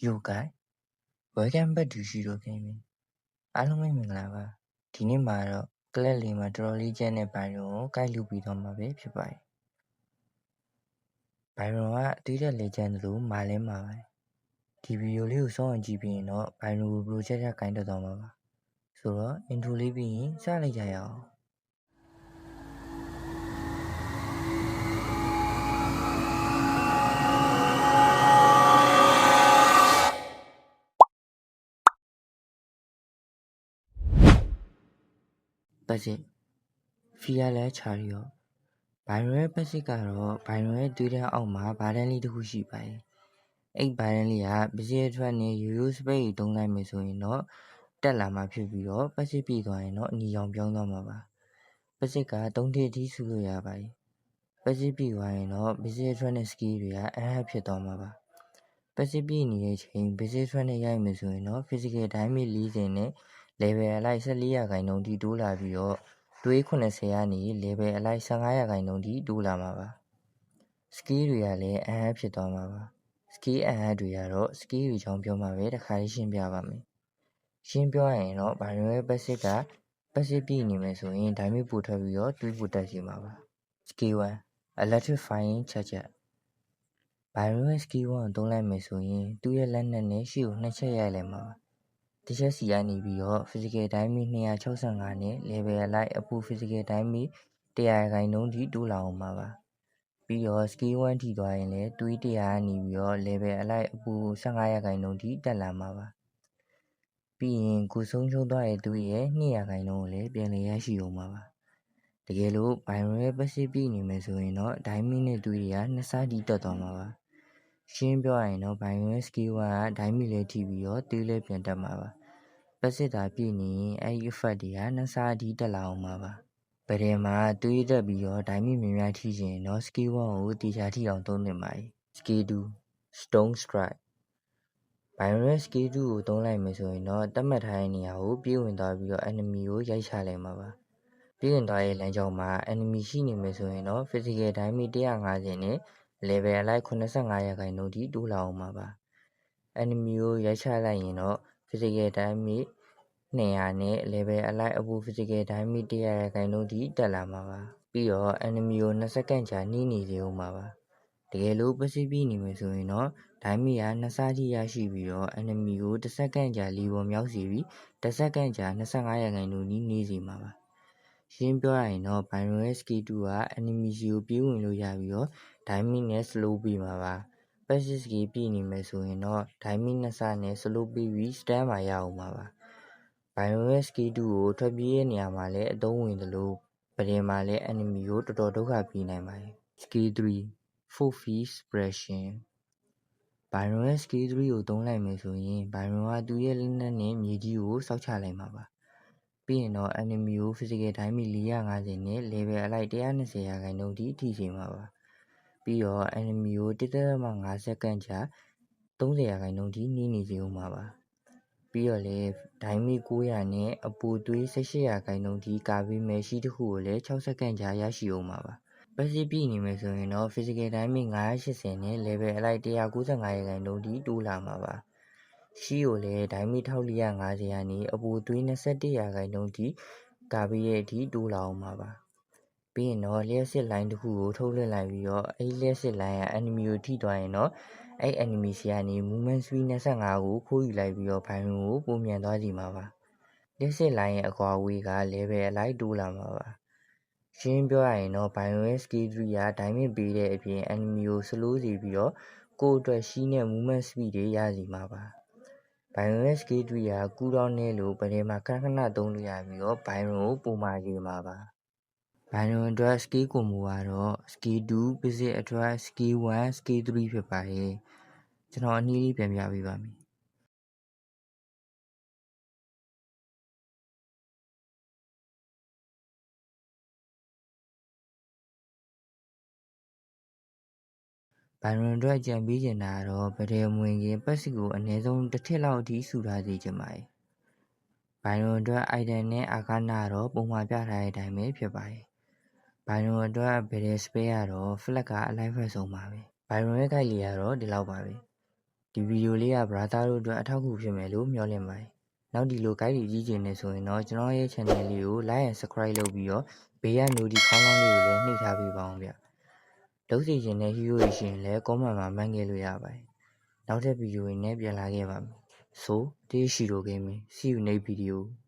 Yogai Welcome back to Shiro Gaming အားလုံးပဲမင်္ဂလာပါဒီနေ့မှာတော့ကလပ်လေးမှာတော်တော်လေးကျန်တဲ့ဘိုင်ရွန်ကိုကိုက်လူပြီးတော့မှာပဲဖြစ်ပါတယ်ဘိုင်ရွန်ကအသေးတဲ့လေကျန်သလိုမာလဲမှာပဲဒီဗီဒီယိုလေးကိုစောင့်ကြည့်ပြီးရင်တော့ဘိုင်ရွန်ကိုဘယ်လိုချက်ချက်ကိုင်းတက်သွားမှာပါဆိုတော့ intro လေးပြီးရင်စလိုက်ကြရအောင်ပတ်စစ်ဖီယာလဲချာရီယောဘိုင်ရွန်ရဲ့ပတ်စစ်ကတော့ဘိုင်ရွန်ရဲ့သွေးတန်းအောက်မှာဘာတန်းလေးတစ်ခုရှိပါတယ်အဲ့ဘာတန်းလေးကပစ္စည်းထွက်နေရိုးရိုးစပိတ်တုံးလိုက်မယ်ဆိုရင်တော့တက်လာမှာဖြစ်ပြီးတော့ပတ်စစ်ပြီးသွားရင်တော့အနီရောင်ပြောင်းသွားမှာပါပတ်စစ်က3ထစ်အထိစုလို့ရပါတယ်ပတ်စစ်ပြီးသွားရင်တော့ပစ္စည်းထွက်တဲ့စကီးတွေကအဟပ်ဖြစ်သွားမှာပါပတ်စစ်ပြီးနေတဲ့ချိန်ပစ္စည်းထွက်နဲ့ရိုက်မယ်ဆိုရင်တော့ physical damage 40နဲ့ level အလိုက်14ရာခိုင်နှုန်းထိတိုးလာပြီးတော့တွေး80ကနေ level အလိုက်15ရာခိုင်နှုန်းထိတိုးလာမှာပါစကီးတွေကလည်းအဟပ်ဖြစ်သွားမှာပါစကီးအဟပ်တွေကတော့စကီးတွေကြောင့်ပြောမှာပဲတစ်ခါရှင်းပြပါမယ်ရှင်းပြောရရင်တော့ဘာလို့လဲပတ်စစ်ကပတ်စစ်ပြီးနေမယ်ဆိုရင် damage ပိုထွက်ပြီးတော့တွေးပိုတက်စီမှာပါ skill 1 electrifying charge ဘိုင်ရွန် skill 1ကိုသုံးလိုက်မယ်ဆိုရင်သူ့ရဲ့လက်နက်နဲ့ရှေ့ကို2ချက်ရိုက်လိုက်မှာပါတစ်ချက်စီကနေပြီးတော့ physical damage 265နဲ့ level အလိုက်အပူ physical damage 100ရာခိုင်နှုန်းထိတိုးလာအောင်ပါပြီးတော့ skill 1ထိသွားရင်လည်းတွေး100ကနေပြီးတော့ level အလိုက်အပူ15ရာခိုင်နှုန်းထိတက်လာမှာပါပြီးရင်ကိုဆုံးရှုံးသွားတဲ့သူရဲ့2ရာခိုင်နှုန်းကိုလည်းပြန်လည်ရရှိအောင်ပါတကယ်လို့ဘိုင်ရွန်ရဲ့ပတ်စစ်ပြီးနေမယ်ဆိုရင်တော့ဒိုင်းမင်းနဲ့တွေးတွေက2ဆထိတက်သွားမှာပါရှင်းပြောရရင်တော့ဘိုင်ရွန်ရဲ့ skill 1ကဒိုင်းမီလေးထိပြီးတော့တွေးလေးပြန်တက်မှာပါပတ်စစ်တာပြီးနေရင်အဲ့ဒီ effect တွေက2ဆထိတက်လာအောင်ပါဗဒယ်မှာတွေးတက်ပြီးတော့ဒိုင်းမီမြင်များထိရင်တော့ skill 1ကိုတေချာထိအောင်သုံးသင့်ပါတယ် skill 2 stone strike ဘိုင်ရွန်ရဲ့ skill 2ကိုသုံးလိုက်မယ်ဆိုရင်တော့တတ်မှတ်ထားတဲ့နေရာကိုပြေးဝင်သွားပြီးတော့ enemy ကိုရိုက်ချလိုက်မှာပါပြေးဝင်သွားရဲ့လမ်းကြောင်းမှာ enemy ရှိနေမယ်ဆိုရင်တော့ physical damage 150နဲ့ level အလိုက်85ရာခိုင်နှုန်းထိတိုးလာအောင်ပါ enemy ကိုရိုက်ချလိုက်ရင်တော့ physical damage 200နဲ့ level အလိုက်အပူ physical damage 100ရာခိုင်နှုန်းထိတက်လာမှာပါပြီးတော့ enemy ကို2စက္ကန့်ကြာနှီးနေစေဦးမှာပါတကယ်လို့ပတ်စစ်ပြီးနေမယ်ဆိုရင်တော့ damage က2ဆထိရရှိပြီးတော့ enemy ကို1စက္ကန့်ကြာလီပေါ်မြောက်စေပြီး1စက္ကန့်ကြာ25ရာခိုင်နှုန်းထိနှီးစေမှာပါရှင်းပြောရရင်တော့ဘိုင်ရွန်ရဲ့ skill 2က enemy စီကိုပြေးဝင်လို့ရပြီးတော့ damage နဲ့ slow ပေးမှာပါပတ်စစ် skill ပြည့်နေမယ်ဆိုရင်တော့ damage 2ဆနဲ့ slow ပေးပြီး stand မှာရအောင်ပါဘိုင်ရွန်ရဲ့ skill 2ကိုထွက်ပြေးတဲ့နေရာမှာလည်းအသုံးဝင်သလိုဗဒယ်မှာလည်း enemy ကိုတော်တော်ဒုက္ခပေးနိုင်ပါတယ် skill 3 full field suppression ဘိုင်ရွန်ရဲ့ skill 3ကိုသုံးလိုက်မယ်ဆိုရင်ဘိုင်ရွန်ကသူ့ရဲ့လက်နက်နဲ့မြေကြီးကိုစောက်ချလိုက်မှာပါပြီးရင်တော့ enemy ကို physical damage 450နဲ့ level အလိုက်120ရာခိုင်နှုန်းထိထိစေမှာပါပြီးတော့ enemy ကို 1.5 စက္ကန့်ကြာ30ရာခိုင်နှုန်းထိနှီးနေစေဦးမှာပါပြီးတော့လည်း damage 900နဲ့အပူသွေး18ရာခိုင်နှုန်းထိကာပေးမယ်ရှိတစ်ခုကိုလည်း6စက္ကန့်ကြာရရှိဦးမှာပါပတ်စစ်ပြီးနေမယ်ဆိုရင်တော့ physical damage 980နဲ့ level အလိုက်195ရာခိုင်နှုန်းထိတိုးလာမှာပါရှိကိုလည်း damage 1450ကနေအပူသွေး21ရာခိုင်နှုန်းထိကာပေးတဲ့အထိတိုးလာအောင်ပါပြီးရင်တော့လျှက်စစ်လိုင်းတစ်ခုကိုထုတ်လွှင့်လိုက်ပြီးတော့အဲ့လျှက်စစ်လိုင်းက enemy ကိုထိသွားရင်တော့အဲ့ enemy ဆီကနေ movement speed 25ကိုခိုးယူလိုက်ပြီးတော့ဘိုင်ရွန်ကိုပုံမြန်သွားစီမှာပါလျှက်စစ်လိုင်းရဲ့အကွာအဝေးက level အလိုက်တိုးလာမှာပါရှင်းပြောရရင်တော့ဘိုင်ရွန်ရဲ့ skill 3က damage ပေးတဲ့အပြင် enemy ကို slow စေပြီးတော့ကိုယ့်အတွက်ရှိတဲ့ movement speed တွေရစီမှာပါဘိုင်ရွန်ရဲ့ skill 3ကကူးတောင်းနေလို့ဗဒယ်မှာခဏခဏသုံးလို့ရပြီးတော့ဘိုင်ရွန်ကိုပုံမာစေမှာပါဘိုင်ရွန်အတွက် skill combo ကတော့ skill 2 physical အတွက် skill 1 skill 3ဖြစ်ပါတယ်ကျွန်တော်အနည်းလေးပြန်ပြပေးပါမယ်ဘိုင်ရွန်အတွက်ကြံပေးချင်တာကတော့ဗဒယ်မဝင်ခင်ပတ်စစ်ကိုအနည်းဆုံးတစ်ထစ်လောက်အထိစုထားစေချင်ပါတယ်ဘိုင်ရွန်အတွက် item နဲ့အာကာနာတော့ပုံမှန်ပြထားတဲ့အတိုင်းပဲဖြစ်ပါတယ်ဘိုင်ရွန်အတွက်ဗဒယ် spare ကတော့ flag ကအလိုက်ဖက်ဆုံးပါပဲဘိုင်ရွန်ရဲ့ guide လေးကတော့ဒီလောက်ပါပဲ ဒီဗီဒီယိုလေးက brother တို့အတွက်အထောက်အကူဖြစ်မယ်လို့မျှော်လင့်ပါတယ်။နောက်ဒီလို guide တွေကြီးကျယ်နေဆိုရင်တော့ကျွန်တော်ရဲ့ channel လေးကို like and subscribe လုပ်ပြီးတော့ဘေးက notification ခေါင်းလောင်းလေးကိုလည်းနှိပ်ထားပေးပါအောင်ဗျ။လုပ်စီခြင်းတဲ့ hero တွေရှိရင်လည်း comment မှာမှန်းခဲ့လို့ရပါတယ်။နောက်ထပ်ဗီဒီယိုတွေနဲ့ပြန်လာခဲ့ပါမယ်။ So, this is Shiro Gaming. See you next video.